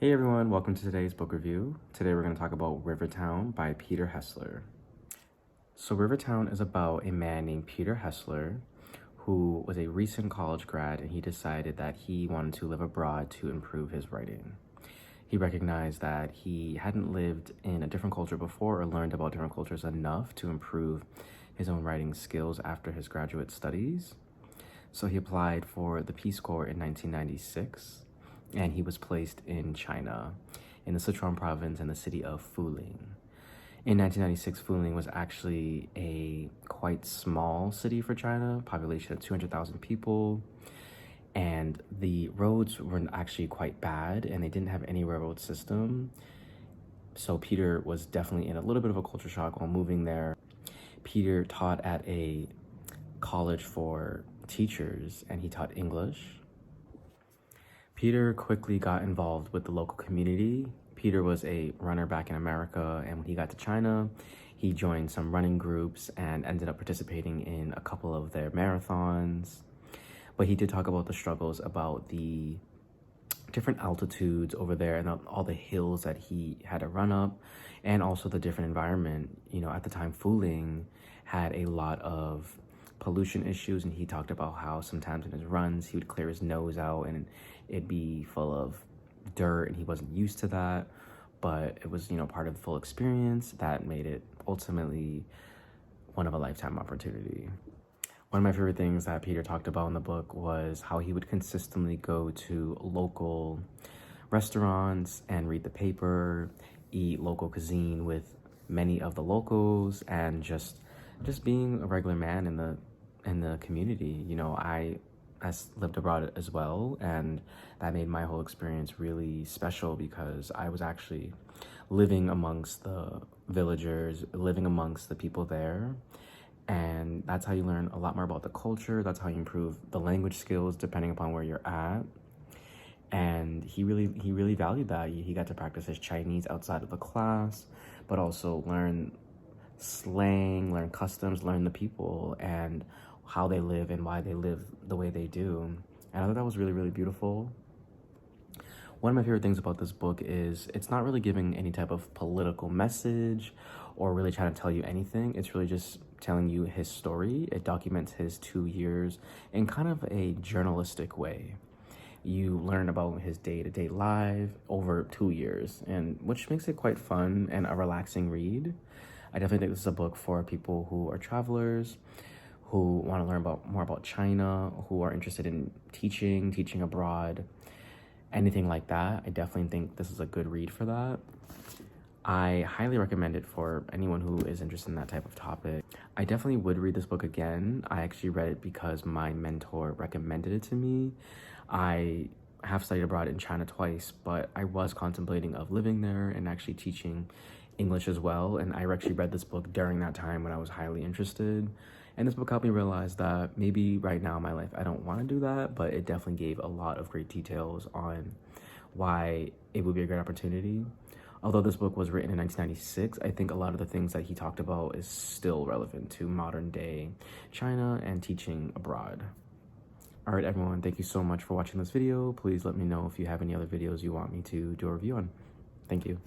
Hey everyone, welcome to today's book review. Today we're going to talk about Rivertown by Peter Hessler. So Rivertown is about a man named Peter Hessler who was a recent college grad, and he decided that he wanted to live abroad to improve his writing. He recognized that he hadn't lived in a different culture before or learned about different cultures enough to improve his own writing skills after his graduate studies. So he applied for the Peace Corps in 1996. And he was placed in China, in the Sichuan province in the city of Fuling. In 1996, Fuling was actually a quite small city for China, population of 200,000 people, and the roads were actually quite bad, and they didn't have any railroad system. So Peter was definitely in a little bit of a culture shock while moving there. Peter taught at a college for teachers, and he taught English. Peter quickly got involved with the local community. Peter was a runner back in America, and when he got to China, he joined some running groups and ended up participating in a couple of their marathons. But he did talk about the struggles about the different altitudes over there and all the hills that he had to run up, and also the different environment. You know, at the time, Fuling had a lot of pollution issues, and he talked about how sometimes in his runs he would clear his nose out and it'd be full of dirt, and he wasn't used to that, but it was, you know, part of the full experience that made it ultimately one of a lifetime opportunity. One of my favorite things that Peter talked about in the book was how he would consistently go to local restaurants and read the paper, eat local cuisine with many of the locals, and just being a regular man in the community. You know, I lived abroad as well, and that made my whole experience really special because I was actually living amongst the villagers, living amongst the people there, and that's how you learn a lot more about the culture. That's how you improve the language skills depending upon where you're at. And he really valued that. He got to practice his Chinese outside of the class, but also learn slang, learn customs, learn the people and how they live and why they live the way they do. And I thought that was really beautiful. One of my favorite things about this book is it's not really giving any type of political message or really trying to tell you anything. It's really just telling you his story. It documents his 2 years in kind of a journalistic way. You learn about his day-to-day life over 2 years, and which makes it quite fun and a relaxing read. I definitely think this is a book for people who are travelers, who want to learn more about China, who are interested in teaching abroad, anything like that. I definitely think this is a good read for that. I highly recommend it for anyone who is interested in that type of topic. I definitely would read this book again. I actually read it because my mentor recommended it to me. I have studied abroad in China twice, but I was contemplating of living there and actually teaching English as well, and I actually read this book during that time when I was highly interested. And this book helped me realize that maybe right now in my life I don't want to do that, but it definitely gave a lot of great details on why it would be a great opportunity. Although this book was written in 1996, I think a lot of the things that he talked about is still relevant to modern day China and teaching abroad. All right, everyone, thank you so much for watching this video. Please let me know if you have any other videos you want me to do a review on. Thank you.